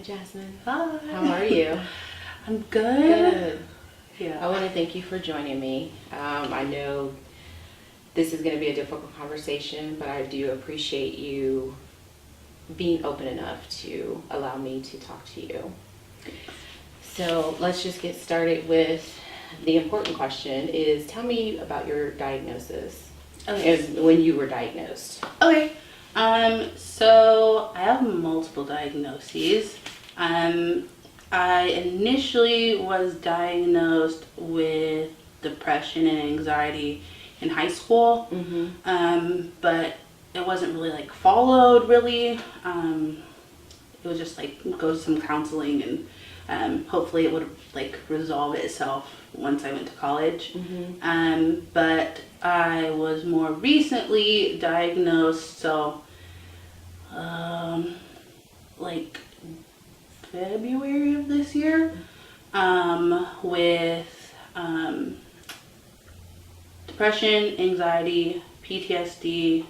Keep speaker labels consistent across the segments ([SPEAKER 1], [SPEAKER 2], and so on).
[SPEAKER 1] Jazmyn.
[SPEAKER 2] Hi.
[SPEAKER 1] How are you?
[SPEAKER 2] I'm good.
[SPEAKER 1] Good.
[SPEAKER 2] Yeah.
[SPEAKER 1] I want to thank you for joining me. I know this is going to be a difficult conversation, but I do appreciate you being open enough to allow me to talk to you. So let's just get started with the important question is, tell me about your diagnosis.
[SPEAKER 2] Okay.
[SPEAKER 1] And when you were diagnosed.
[SPEAKER 2] Okay. So I have multiple diagnoses. I initially was diagnosed with depression and anxiety in high school. But it wasn't really like followed really. It was just like go to some counseling and hopefully it would like resolve itself once I went to college. But I was more recently diagnosed, so like February of this year, with depression, anxiety, PTSD,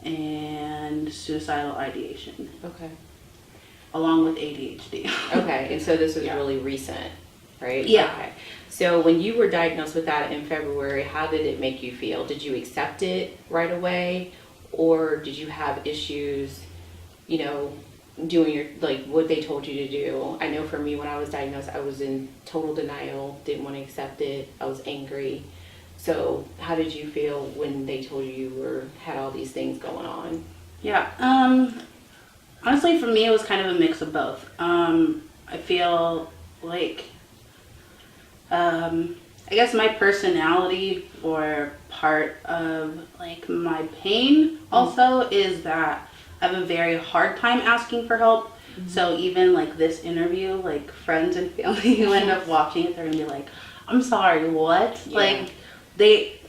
[SPEAKER 2] and suicidal ideation.
[SPEAKER 1] Okay.
[SPEAKER 2] Along with ADHD.
[SPEAKER 1] Okay, and so this is
[SPEAKER 2] Yeah.
[SPEAKER 1] really recent, right?
[SPEAKER 2] Yeah.
[SPEAKER 1] Okay. So when you were diagnosed with that in February, how did it make you feel? Did you accept it right away? Or did you have issues, doing your, like, what they told you to do? I know for me, when I was diagnosed, I was in total denial, didn't want to accept it. I was angry. So how did you feel when they told you had all these things going on?
[SPEAKER 2] Yeah. Honestly, for me, it was kind of a mix of both. I feel like, I guess my personality or part of like my pain also is that I have a very hard time asking for help. So even like this interview, like friends and family who end up watching it, they're gonna be like, "I'm sorry, what?"
[SPEAKER 1] Yeah.
[SPEAKER 2] Like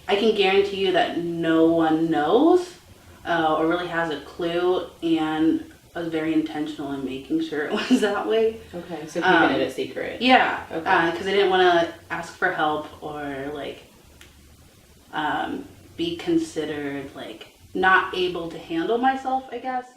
[SPEAKER 2] I can guarantee you that no one knows or really has a clue, and I was very intentional in making sure it was that way.
[SPEAKER 1] Okay, so keeping it a secret.
[SPEAKER 2] Yeah,
[SPEAKER 1] Okay.
[SPEAKER 2] because I didn't want to ask for help or like be considered like not able to handle myself, I guess.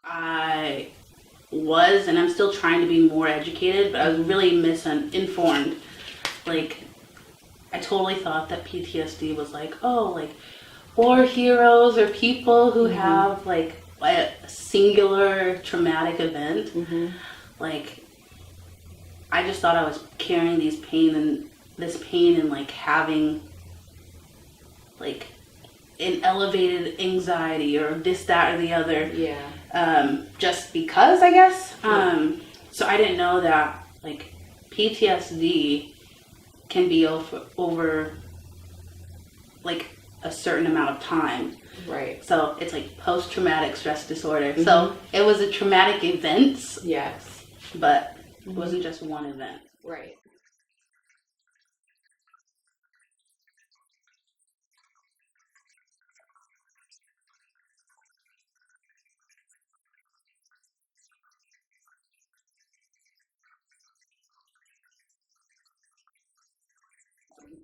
[SPEAKER 2] I was, and I'm still trying to be more educated, but I was really misinformed. Like, I totally thought that PTSD was like, oh, like war heroes or people who have like a singular traumatic event. Like, I just thought I was carrying this pain and like having like an elevated anxiety or this, that, or the other.
[SPEAKER 1] Yeah.
[SPEAKER 2] Just because, I guess. So I didn't know that like PTSD can be over like a certain amount of time.
[SPEAKER 1] Right.
[SPEAKER 2] So it's like post-traumatic stress disorder. So it was a traumatic event,
[SPEAKER 1] Yes.
[SPEAKER 2] but it wasn't just one event.
[SPEAKER 1] Right.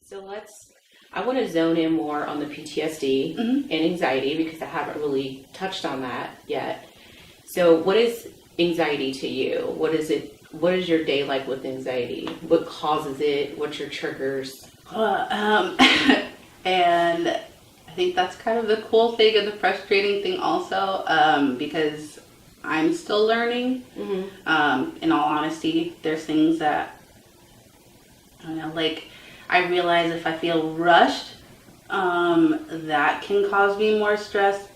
[SPEAKER 1] So I want to zone in more on the PTSD and anxiety because I haven't really touched on that yet. So what is anxiety to you? What is it? What is your day like with anxiety? What causes it? What's your triggers?
[SPEAKER 2] And I think that's kind of the cool thing and the frustrating thing also, because I'm still learning. In all honesty, there's things that, I don't know, like I realize if I feel rushed, that can cause me more stress.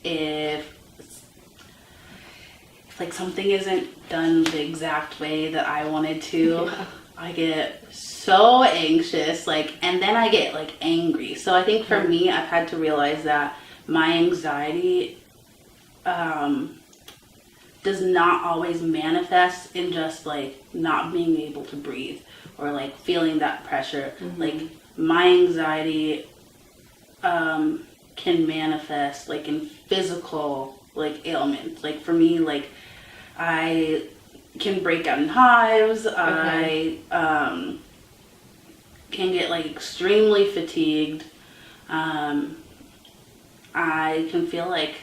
[SPEAKER 2] If like something isn't done the exact way that I wanted to, I get so anxious, and then I get angry. So I think for me, I've had to realize that my anxiety does not always manifest in just not being able to breathe or feeling that pressure. My anxiety can manifest in physical like ailments. Like for me, like I can break out in hives.
[SPEAKER 1] Okay.
[SPEAKER 2] I can get like extremely fatigued. I can feel like,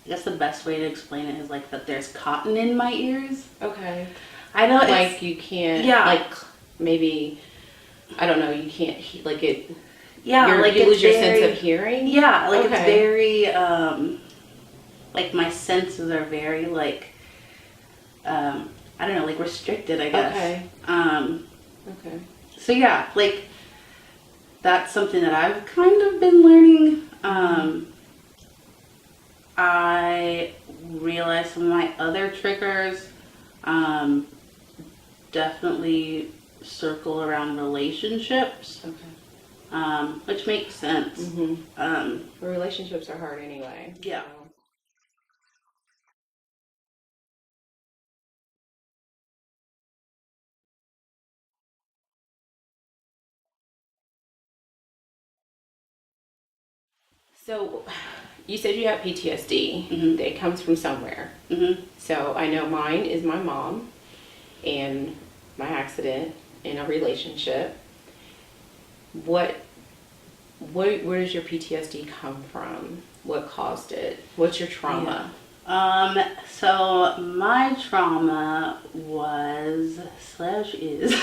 [SPEAKER 2] I guess the best way to explain it is like that there's cotton in my ears.
[SPEAKER 1] Okay.
[SPEAKER 2] I know it's,
[SPEAKER 1] Like you can't,
[SPEAKER 2] yeah,
[SPEAKER 1] like maybe, I don't know, you can't, like it,
[SPEAKER 2] yeah, like
[SPEAKER 1] you
[SPEAKER 2] it's
[SPEAKER 1] lose your
[SPEAKER 2] very,
[SPEAKER 1] sense of hearing?
[SPEAKER 2] yeah, like it's
[SPEAKER 1] Okay.
[SPEAKER 2] very, like my senses are very like, I don't know, like restricted, I guess.
[SPEAKER 1] Okay. Okay.
[SPEAKER 2] So yeah, like that's something that I've kind of been learning. I realized some of my other triggers definitely circle around relationships, which makes sense.
[SPEAKER 1] Mm-hmm. Relationships are hard anyway.
[SPEAKER 2] Yeah.
[SPEAKER 1] So, you said you have PTSD.
[SPEAKER 2] Mhm.
[SPEAKER 1] It comes from somewhere.
[SPEAKER 2] Mhm.
[SPEAKER 1] So I know mine is my mom and my accident in a relationship. What, where does your PTSD come from? What caused it? What's your trauma?
[SPEAKER 2] So my trauma was slash is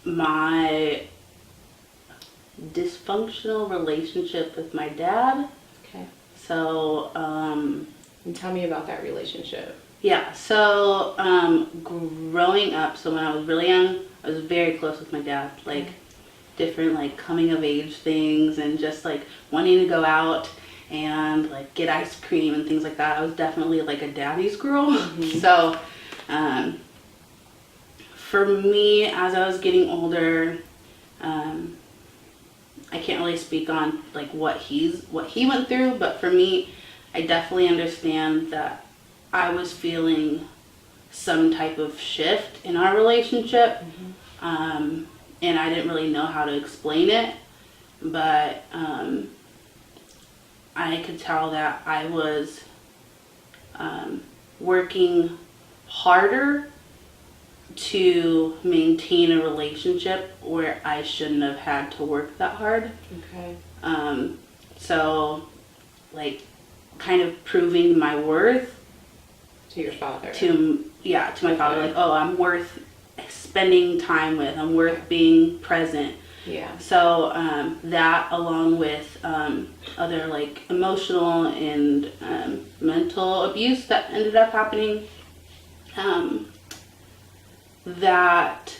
[SPEAKER 2] my dysfunctional relationship with my dad.
[SPEAKER 1] Okay.
[SPEAKER 2] So,
[SPEAKER 1] And tell me about that relationship.
[SPEAKER 2] yeah, so growing up, so when I was really young, I was very close with my dad, like different like coming of age things and just like wanting to go out and like get ice cream and things like that. I was definitely like a daddy's girl.
[SPEAKER 1] Mm-hmm.
[SPEAKER 2] So for me, as I was getting older, I can't really speak on like what he went through, but for me, I definitely understand that I was feeling some type of shift in our relationship. And I didn't really know how to explain it, but I could tell that I was working harder to maintain a relationship where I shouldn't have had to work that hard.
[SPEAKER 1] Okay.
[SPEAKER 2] So, like, kind of proving my worth
[SPEAKER 1] To your father.
[SPEAKER 2] to my father. Like, oh, I'm worth spending time with. I'm worth being present.
[SPEAKER 1] Yeah.
[SPEAKER 2] So that, along with other like emotional and mental abuse that ended up happening, that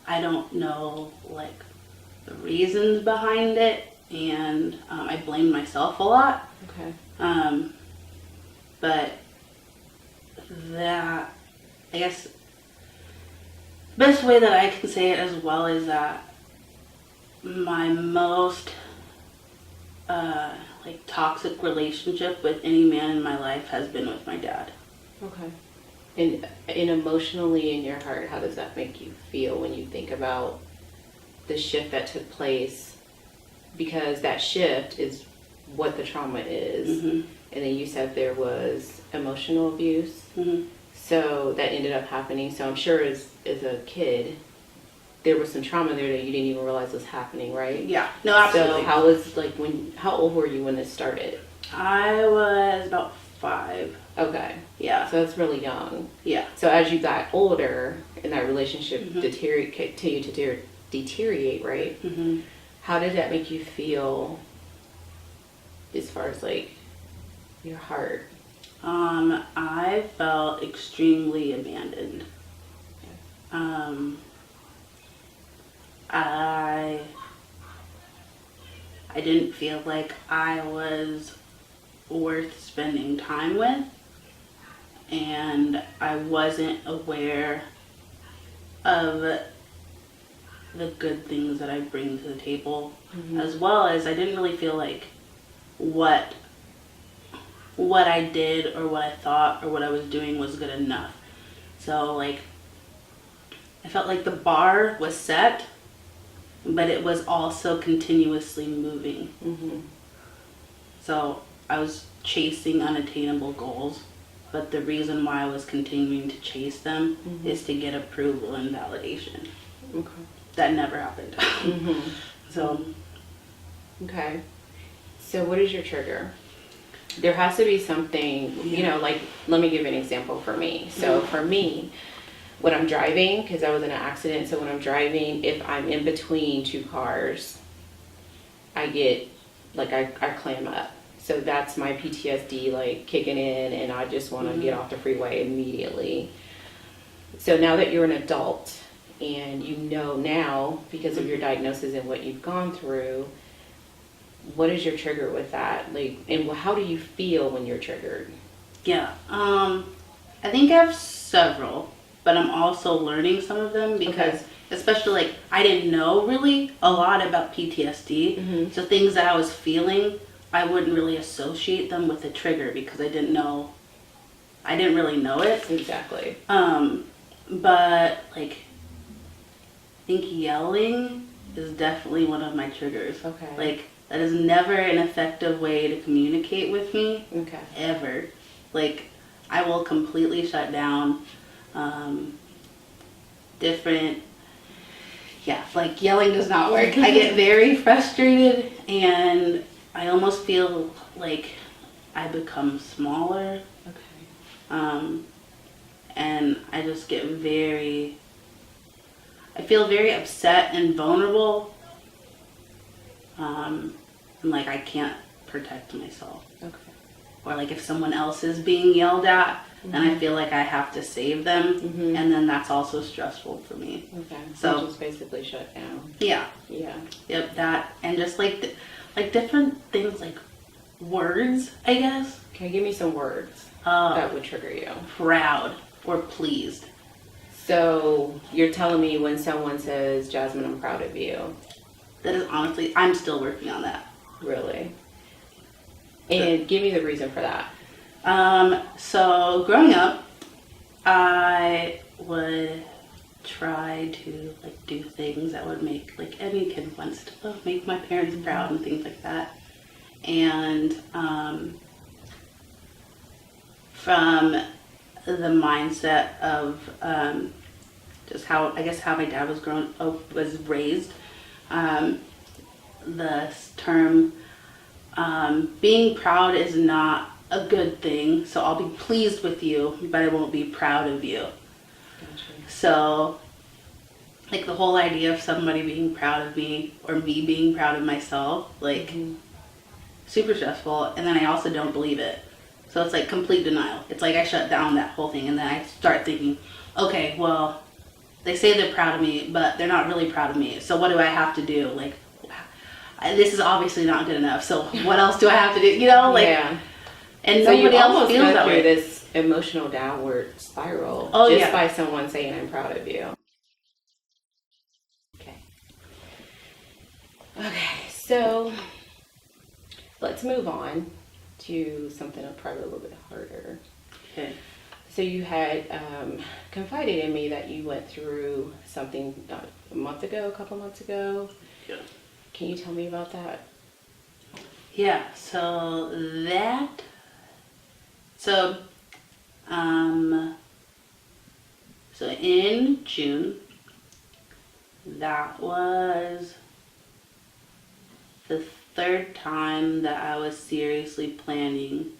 [SPEAKER 2] I don't know like the reasons behind it, and I blamed myself a lot.
[SPEAKER 1] Okay.
[SPEAKER 2] But that, I guess, best way that I can say it as well is that my most like toxic relationship with any man in my life has been with my dad.
[SPEAKER 1] Okay. And emotionally in your heart, how does that make you feel when you think about the shift that took place? Because that shift is what the trauma is.
[SPEAKER 2] Mm-hmm.
[SPEAKER 1] And then you said there was emotional abuse.
[SPEAKER 2] Mm-hmm.
[SPEAKER 1] So that ended up happening. So I'm sure as a kid, there was some trauma there that you didn't even realize was happening, right?
[SPEAKER 2] Yeah, no, absolutely.
[SPEAKER 1] So how old were you when this started?
[SPEAKER 2] I was about 5.
[SPEAKER 1] Okay.
[SPEAKER 2] Yeah.
[SPEAKER 1] So that's really young.
[SPEAKER 2] Yeah.
[SPEAKER 1] So as you got older and that relationship
[SPEAKER 2] Mm-hmm.
[SPEAKER 1] continued to deteriorate, right?
[SPEAKER 2] Mm-hmm.
[SPEAKER 1] How did that make you feel as far as like your heart?
[SPEAKER 2] I felt extremely abandoned. I didn't feel like I was worth spending time with, and I wasn't aware of the good things that I bring to the table, as well as I didn't really feel like what I did or what I thought or what I was doing was good enough. So like I felt like the bar was set but it was also continuously moving.
[SPEAKER 1] Mm-hmm.
[SPEAKER 2] So I was chasing unattainable goals, but the reason why I was continuing to chase them is to get approval and validation.
[SPEAKER 1] Okay.
[SPEAKER 2] That never happened.
[SPEAKER 1] Mm-hmm.
[SPEAKER 2] So.
[SPEAKER 1] Okay. So what is your trigger? There has to be something, you know, like, let me give an example for me. So for me, when I'm driving, because I was in an accident, so when I'm driving, if I'm in between two cars, I get, like, I clam up. So that's my PTSD, like, kicking in, and I just want to get off the freeway immediately. So now that you're an adult, and you know now, because of your diagnosis and what you've gone through, what is your trigger with that? Like, and how do you feel when you're triggered?
[SPEAKER 2] Yeah, I think I have several, but I'm also learning some of them because, especially, like, I didn't know really a lot about PTSD. So things that I was feeling, I wouldn't really associate them with a trigger because I didn't really know it.
[SPEAKER 1] Exactly.
[SPEAKER 2] But, like, I think yelling is definitely one of my triggers.
[SPEAKER 1] Okay.
[SPEAKER 2] Like, that is never an effective way to communicate with me.
[SPEAKER 1] Okay.
[SPEAKER 2] Ever. Like, I will completely shut down. Like, yelling does not work. I get very frustrated, and I almost feel like I become smaller.
[SPEAKER 1] Okay.
[SPEAKER 2] And I just get I feel very upset and vulnerable. And, like, I can't protect myself.
[SPEAKER 1] Okay.
[SPEAKER 2] Or, like, if someone else is being yelled at, then I feel like I have to save them. And then that's also stressful for me.
[SPEAKER 1] Okay.
[SPEAKER 2] So
[SPEAKER 1] just basically shut down.
[SPEAKER 2] Yeah.
[SPEAKER 1] Yeah.
[SPEAKER 2] Yep, that. And just, like, different things, like words, I guess.
[SPEAKER 1] Okay, give me some words that would trigger you.
[SPEAKER 2] Proud or pleased.
[SPEAKER 1] So you're telling me when someone says, Jazmyn, I'm proud of you.
[SPEAKER 2] That is honestly, I'm still working on that.
[SPEAKER 1] Really? And give me the reason for that.
[SPEAKER 2] So growing up, I would try to, like, do things that would make, like, any kid wants to make my parents proud and things like that. And from the mindset of just how my dad was raised, the term being proud is not a good thing. So I'll be pleased with you, but I won't be proud of you.
[SPEAKER 1] Gotcha.
[SPEAKER 2] So, like, the whole idea of somebody being proud of me or me being proud of myself, like, super stressful. And then I also don't believe it. So it's like complete denial. It's like I shut down that whole thing, and then I start thinking, okay, well, they say they're proud of me, but they're not really proud of me. So what do I have to do? Like, this is obviously not good enough. So what else do I have to do? You know, like,
[SPEAKER 1] yeah.
[SPEAKER 2] And
[SPEAKER 1] so
[SPEAKER 2] nobody
[SPEAKER 1] you
[SPEAKER 2] else
[SPEAKER 1] almost
[SPEAKER 2] feels
[SPEAKER 1] go
[SPEAKER 2] that
[SPEAKER 1] through
[SPEAKER 2] way.
[SPEAKER 1] this emotional downward spiral by someone saying I'm proud of you. Okay. Okay, so let's move on to something probably a little bit harder.
[SPEAKER 2] Okay.
[SPEAKER 1] So you had confided in me that you went through something a couple months ago.
[SPEAKER 2] Yeah.
[SPEAKER 1] Can you tell me about that?
[SPEAKER 2] Yeah, so in June, that was the third time that I was seriously planning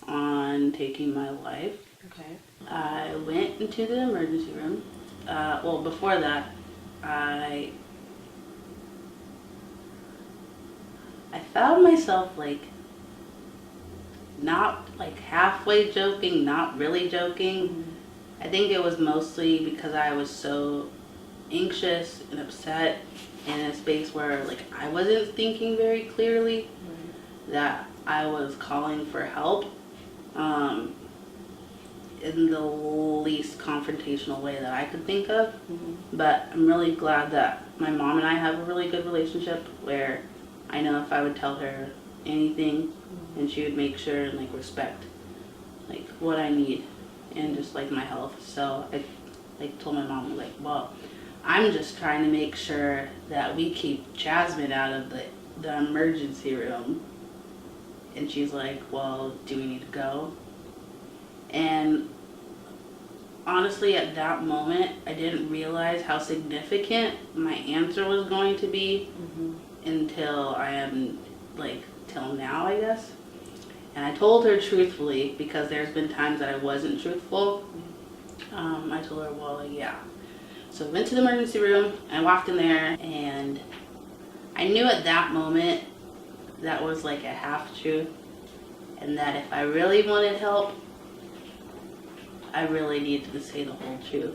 [SPEAKER 2] on taking my life.
[SPEAKER 1] Okay.
[SPEAKER 2] I went into the emergency room. Before that, I found myself, like, not, like, halfway joking, not really joking. I think it was mostly because I was so anxious and upset in a space where, like, I wasn't thinking very clearly, that I was calling for help in the least confrontational way that I could think of. But I'm really glad that my mom and I have a really good relationship where I know if I would tell her anything, and she would make sure and, like, respect, like, what I need and just, like, my health. So I, like, told my mom, like, well, I'm just trying to make sure that we keep Jazmyn out of the emergency room. And she's like, well, do we need to go? And honestly, at that moment, I didn't realize how significant my answer was going to be until till now, I guess. And I told her truthfully, because there's been times that I wasn't truthful. I told her, well, yeah. So I went to the emergency room, I walked in there, and I knew at that moment that was like a half truth, and that if I really wanted help, I really needed to say the whole truth.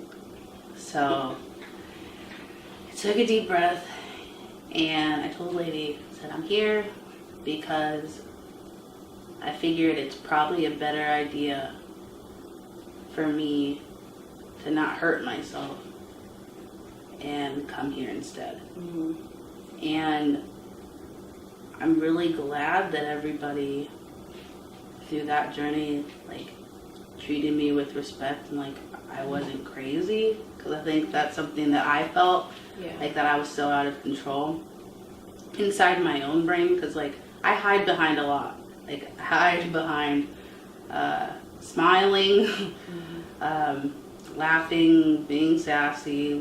[SPEAKER 2] So I took a deep breath, and I told the lady, I said, I'm here because I figured it's probably a better idea for me to not hurt myself and come here instead. And I'm really glad that everybody through that journey treated me with respect and I wasn't crazy, because I think that's something that I felt that I was so out of control inside my own brain, because I hide behind a lot. I hide behind smiling, laughing, being sassy,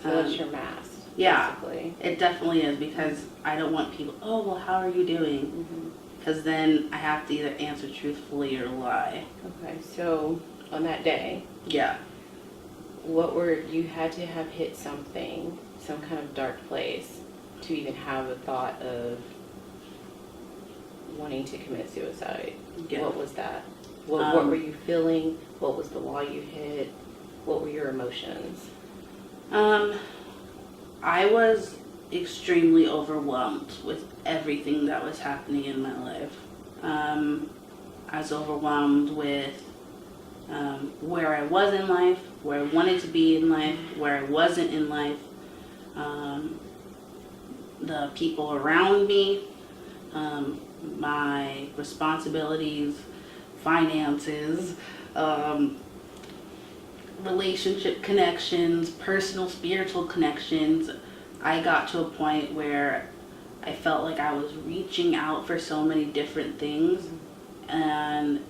[SPEAKER 1] So it's your mask.
[SPEAKER 2] Yeah,
[SPEAKER 1] basically.
[SPEAKER 2] It definitely is, because I don't want people, oh, well, how are you doing? Because then I have to either answer truthfully or lie.
[SPEAKER 1] Okay, so on that day,
[SPEAKER 2] Yeah.
[SPEAKER 1] you had to have hit something, some kind of dark place to even have a thought of wanting to commit suicide.
[SPEAKER 2] Yeah.
[SPEAKER 1] What was that? What were you feeling? What was the wall you hit? What were your emotions?
[SPEAKER 2] I was extremely overwhelmed with everything that was happening in my life. I was overwhelmed with where I was in life, where I wanted to be in life, where I wasn't in life, the people around me, my responsibilities, finances, relationship connections, personal spiritual connections. I got to a point where I felt like I was reaching out for so many different things, and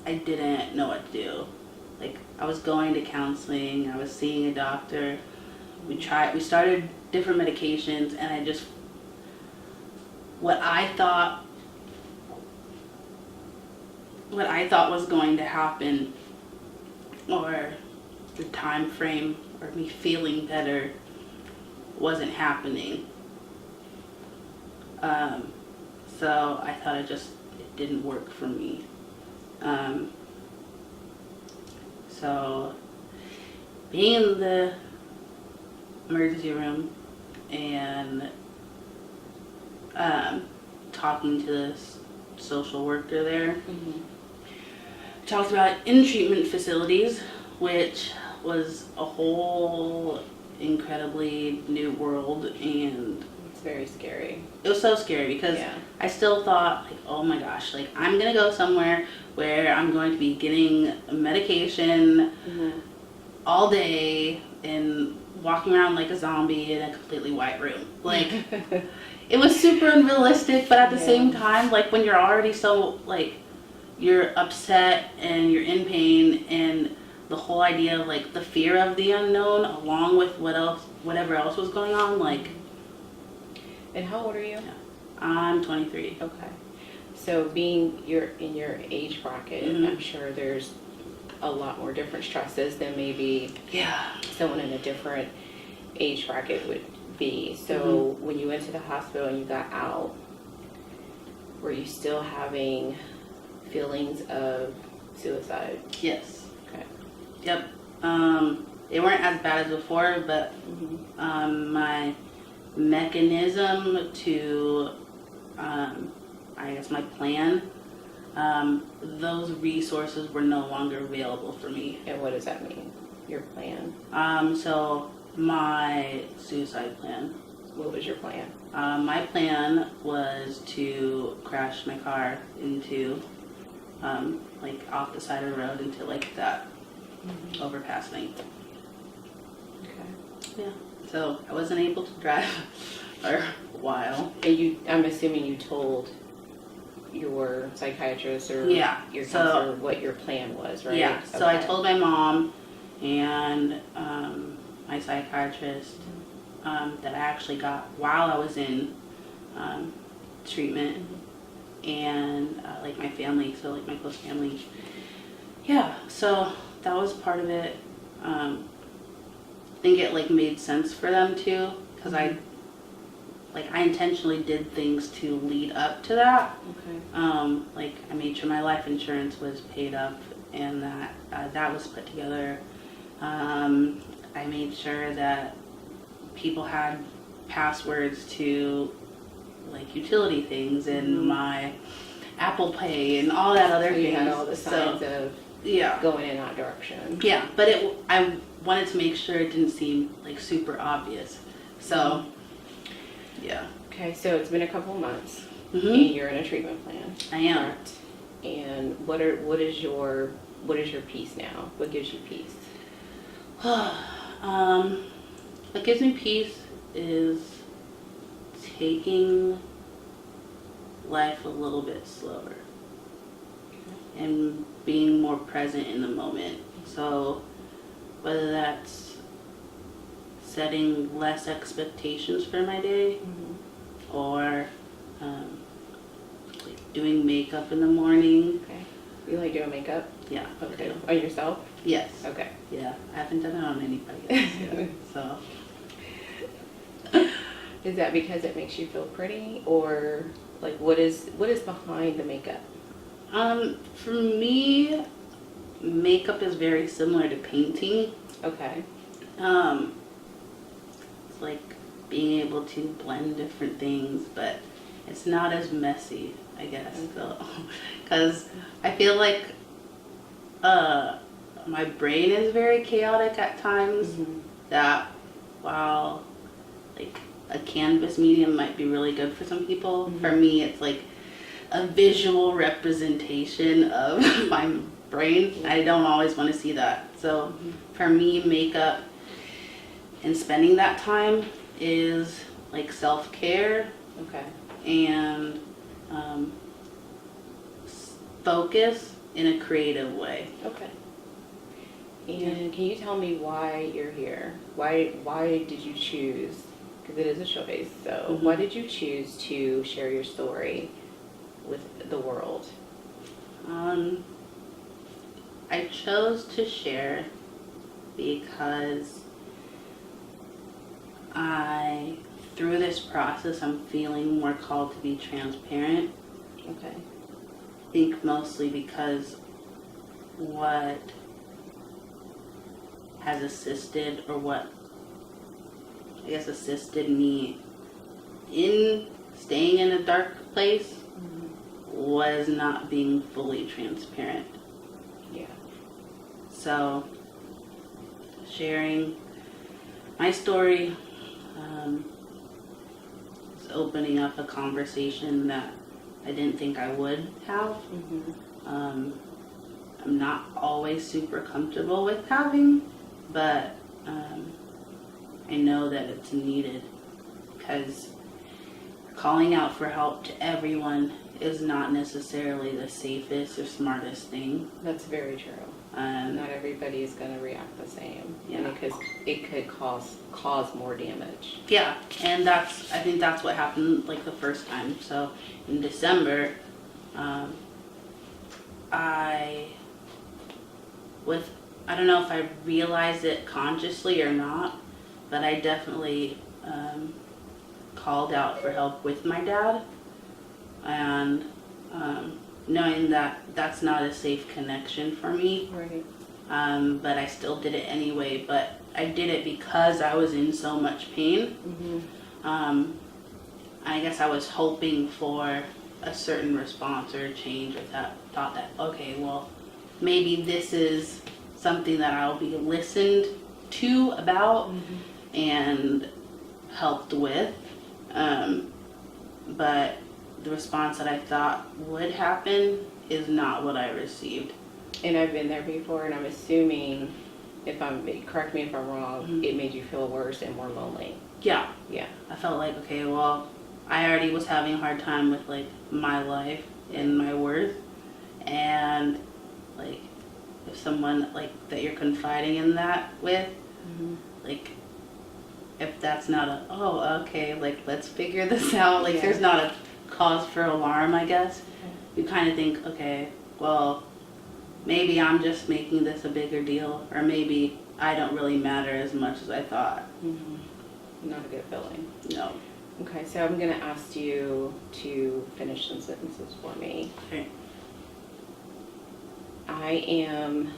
[SPEAKER 2] I didn't know what to do. I was going to counseling, I was seeing a doctor, we started different medications, and what I thought was going to happen, or the time frame, or me feeling better, wasn't happening. So I thought it didn't work for me. So being in the emergency room and talking to this social worker there, talked about in-treatment facilities, which was a whole incredibly new world, and
[SPEAKER 1] It's very scary.
[SPEAKER 2] it was so scary because I still thought, oh my gosh, I'm gonna go somewhere where I'm going to be getting medication all day and walking around like a zombie in a completely white room. It was super unrealistic, but at the same time, when you're already so, you're upset and you're in pain, and the whole idea of, the fear of the unknown, along with whatever else was going on,
[SPEAKER 1] And how old are you?
[SPEAKER 2] I'm 23.
[SPEAKER 1] Okay. So being in your age bracket, I'm sure there's a lot more different stresses than maybe someone in a different age bracket would be. So when you went to the hospital and you got out, were you still having feelings of suicide?
[SPEAKER 2] Yes.
[SPEAKER 1] Okay.
[SPEAKER 2] Yep. They weren't as bad as before, but my mechanism to, I guess my plan, those resources were no longer available for me.
[SPEAKER 1] And what does that mean? Your plan?
[SPEAKER 2] So my suicide plan.
[SPEAKER 1] What was your plan?
[SPEAKER 2] My plan was to crash my car into, off the side of the road into that overpass thing.
[SPEAKER 1] Okay.
[SPEAKER 2] Yeah. So I wasn't able to drive for a while.
[SPEAKER 1] And I'm assuming you told your psychiatrist or
[SPEAKER 2] Yeah,
[SPEAKER 1] your
[SPEAKER 2] so-
[SPEAKER 1] counselor what your plan was, right?
[SPEAKER 2] Yeah. So I
[SPEAKER 1] Okay.
[SPEAKER 2] told my mom and my psychiatrist that I actually got while I was in treatment, and like my family, so like my close family. Yeah. So that was part of it. I think it like made sense for them too, because I intentionally did things to lead up to that.
[SPEAKER 1] Okay.
[SPEAKER 2] Like I made sure my life insurance was paid up and that that was put together. I made sure that people had passwords to like utility things and my Apple Pay and all that other
[SPEAKER 1] So you
[SPEAKER 2] things.
[SPEAKER 1] had all the signs of
[SPEAKER 2] Yeah.
[SPEAKER 1] going in that direction.
[SPEAKER 2] Yeah, but I wanted to make sure it didn't seem like super obvious. So, yeah.
[SPEAKER 1] Okay, so it's been a couple of months,
[SPEAKER 2] Mm-hmm.
[SPEAKER 1] and you're in a treatment plan.
[SPEAKER 2] I am.
[SPEAKER 1] Correct. And what is your peace now? What gives you peace?
[SPEAKER 2] What gives me peace is taking life a little bit slower and being more present in the moment. So whether that's setting less expectations for my day or like doing makeup in the morning.
[SPEAKER 1] Okay. You like doing makeup?
[SPEAKER 2] Yeah.
[SPEAKER 1] Okay. On yourself?
[SPEAKER 2] Yes.
[SPEAKER 1] Okay.
[SPEAKER 2] Yeah. I haven't done it on anybody else yet. So
[SPEAKER 1] Is that because it makes you feel pretty, or like what is behind the makeup?
[SPEAKER 2] for me, makeup is very similar to painting.
[SPEAKER 1] Okay.
[SPEAKER 2] It's like being able to blend different things, but it's not as messy, I guess. Because I feel like my brain is very chaotic at times. That while like a canvas medium might be really good for some people, for me it's like a visual representation of my brain. I don't always want to see that. So for me, makeup and spending that time is like self-care
[SPEAKER 1] Okay.
[SPEAKER 2] and focus in a creative way.
[SPEAKER 1] Okay. And can you tell me why you're here? Why did you choose? Because it is a choice. So why did you choose to share your story with the world?
[SPEAKER 2] I chose to share because through this process, I'm feeling more called to be transparent.
[SPEAKER 1] Okay.
[SPEAKER 2] I think mostly because what has assisted, or what I guess assisted me in staying in a dark place, was not being fully transparent.
[SPEAKER 1] Yeah.
[SPEAKER 2] So sharing my story is opening up a conversation that I didn't think I would have. I'm not always super comfortable with having, but I know that it's needed, because calling out for help to everyone is not necessarily the safest or smartest thing.
[SPEAKER 1] That's very true. Not everybody is going to react the same.
[SPEAKER 2] Yeah.
[SPEAKER 1] And it could cause more damage.
[SPEAKER 2] Yeah, and I think that's what happened like the first time. So in December, I don't know if I realized it consciously or not, but I definitely called out for help with my dad, and knowing that that's not a safe connection for me.
[SPEAKER 1] Right.
[SPEAKER 2] But I still did it anyway, but I did it because I was in so much pain. I guess I was hoping for a certain response or change, or thought that, okay, well, maybe this is something that I'll be listened to about and helped with. But the response that I thought would happen is not what I received.
[SPEAKER 1] And I've been there before, and I'm assuming correct me if I'm wrong, it made you feel worse and more lonely.
[SPEAKER 2] Yeah.
[SPEAKER 1] Yeah.
[SPEAKER 2] I felt like, okay, well, I already was having a hard time with like my life and my worth, and like if someone like that you're confiding in that with, like if that's not a, oh, okay, like let's figure this out, like there's not a cause for alarm, I guess. You kind of think, okay, well, maybe I'm just making this a bigger deal, or maybe I don't really matter as much as I thought.
[SPEAKER 1] Not a good feeling.
[SPEAKER 2] No.
[SPEAKER 1] Okay, so I'm going to ask you to finish some sentences for me.
[SPEAKER 2] Okay.
[SPEAKER 1] I am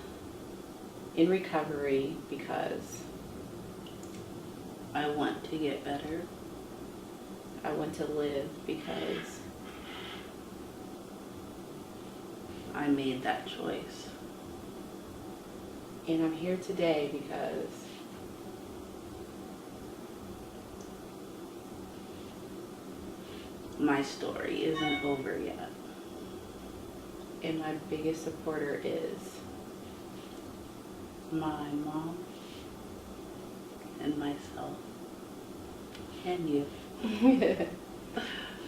[SPEAKER 1] in recovery because
[SPEAKER 2] I want to get better.
[SPEAKER 1] I want to live because
[SPEAKER 2] I made that choice.
[SPEAKER 1] and I'm here today because
[SPEAKER 2] My story isn't over yet.
[SPEAKER 1] and my biggest supporter is
[SPEAKER 2] My mom and myself and you.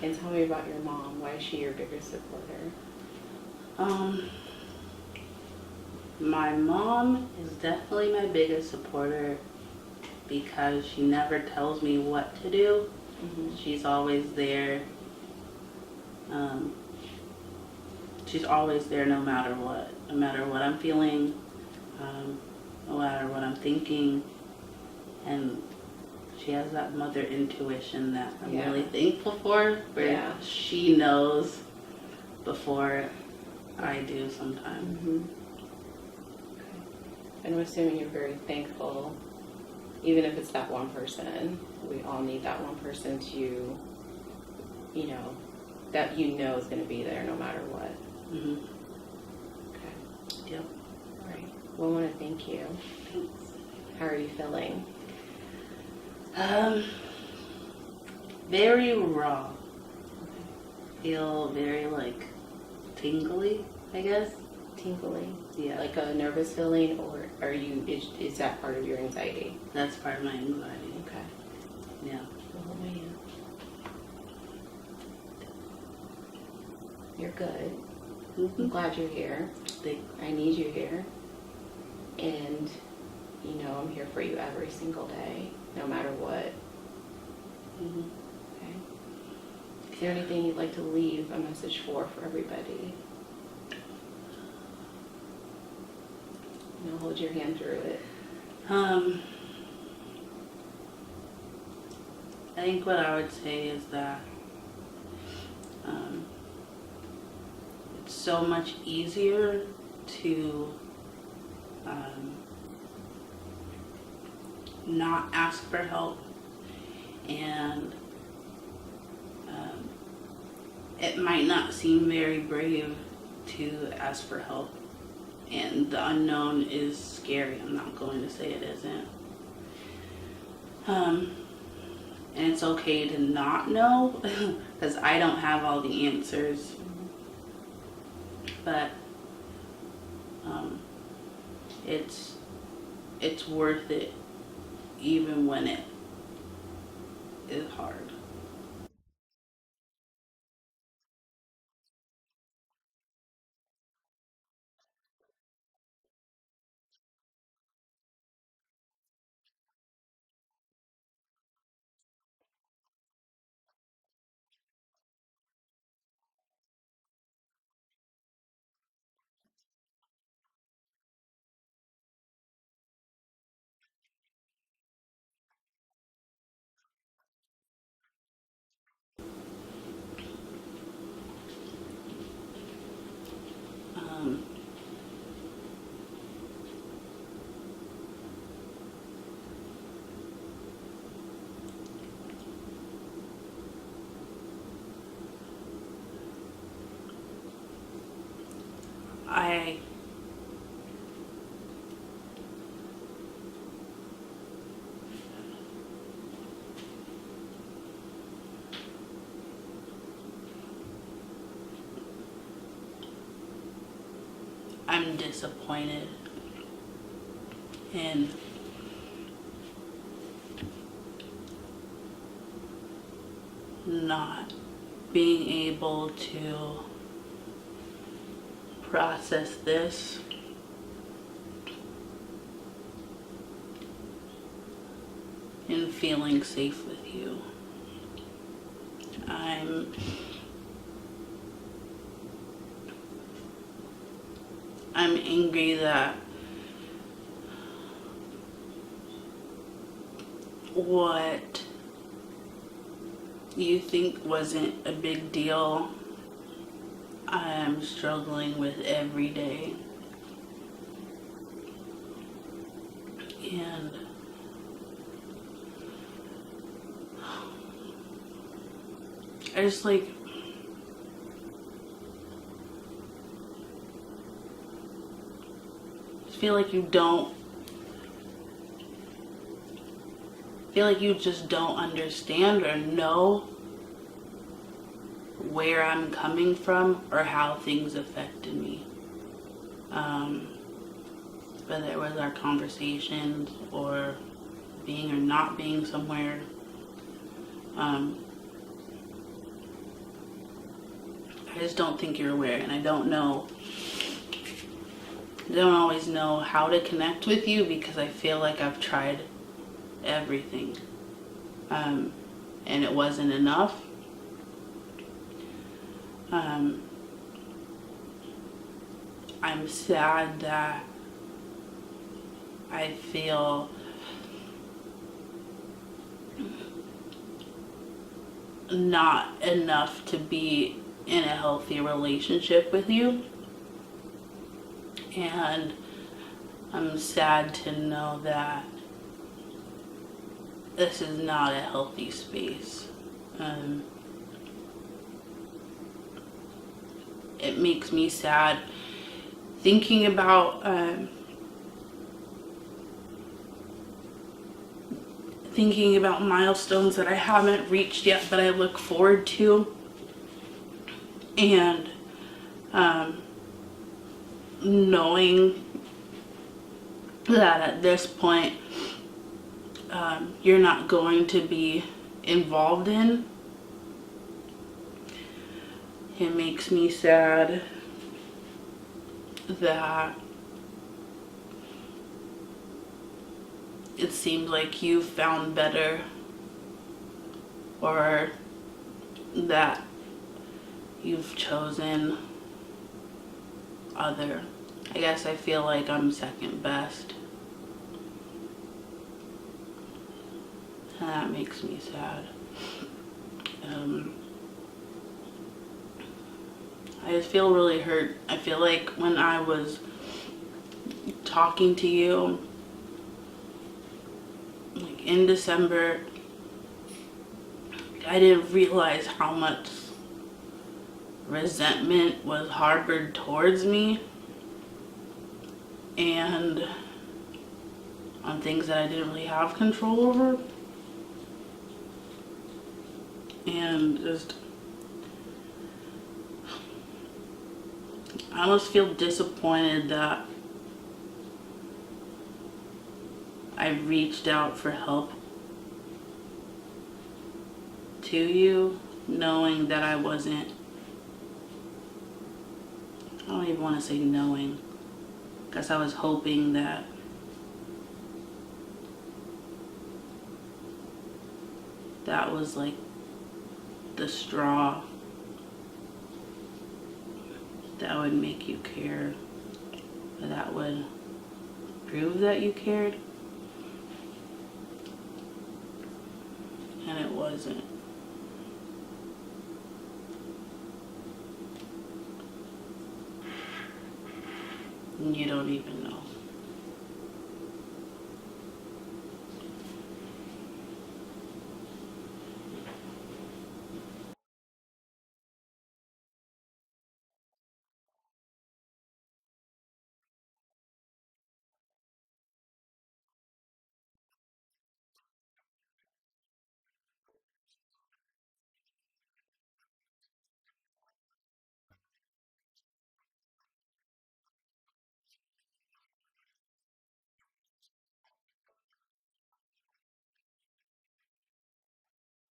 [SPEAKER 1] and tell me about your mom. Why is she your biggest supporter?
[SPEAKER 2] My mom is definitely my biggest supporter because she never tells me what to do. She's always there. She's always there no matter what. No matter what I'm feeling, no matter what I'm thinking. And she has that mother intuition that I'm really thankful for, where she knows before I do sometimes.
[SPEAKER 1] And I'm assuming you're very thankful, even if it's that one person. We all need that one person to, that is going to be there no matter what. Okay.
[SPEAKER 2] Yep.
[SPEAKER 1] All right. Well, I want to thank you.
[SPEAKER 2] Thanks.
[SPEAKER 1] How are you feeling?
[SPEAKER 2] Very raw. Feel very like tingly, I guess.
[SPEAKER 1] Tingling?
[SPEAKER 2] Yeah.
[SPEAKER 1] Like a nervous feeling, or is that part of your anxiety?
[SPEAKER 2] That's part of my anxiety.
[SPEAKER 1] Okay.
[SPEAKER 2] Yeah.
[SPEAKER 1] Well, hold my hand. You're good. I'm glad you're here. I need you here. And, I'm here for you every single day, no matter what. Okay. Is there anything you'd like to leave a message for everybody? Hold your hand through it.
[SPEAKER 2] I think what I would say is that it's so much easier to not ask for help, and it might not seem very brave to ask for help, and the unknown is scary. I'm not going to say it isn't. And it's okay to not know, because I don't have all the answers. But it's worth it, even when it is hard. Um, I I'm disappointed and not being able to process this and feeling safe with you. I'm angry that what you think wasn't a big deal, I'm struggling with every day. And I just feel like you just don't understand or know where I'm coming from or how things affected me. Whether it was our conversations or being or not being somewhere. I just don't think you're aware, and I don't always know how to connect with you because I feel like I've tried everything, and it wasn't enough. I'm sad that I feel not enough to be in a healthy relationship with you, and I'm sad to know that this is not a healthy space. It makes me sad thinking about milestones that I haven't reached yet but I look forward to, and knowing that at this point you're not going to be involved in. It makes me sad that it seems like you found better, or that you've chosen other. I guess I feel like I'm second best, and that makes me sad. I just feel really hurt. I feel like when I was talking to you, like in December, I didn't realize how much resentment was harbored towards me, and on things that I didn't really have control over. And just, I almost feel disappointed that I reached out for help to you, knowing that I don't even want to say knowing, because I was hoping that that was like the straw that would make you care, that would prove that you cared, and it wasn't. And you don't even know.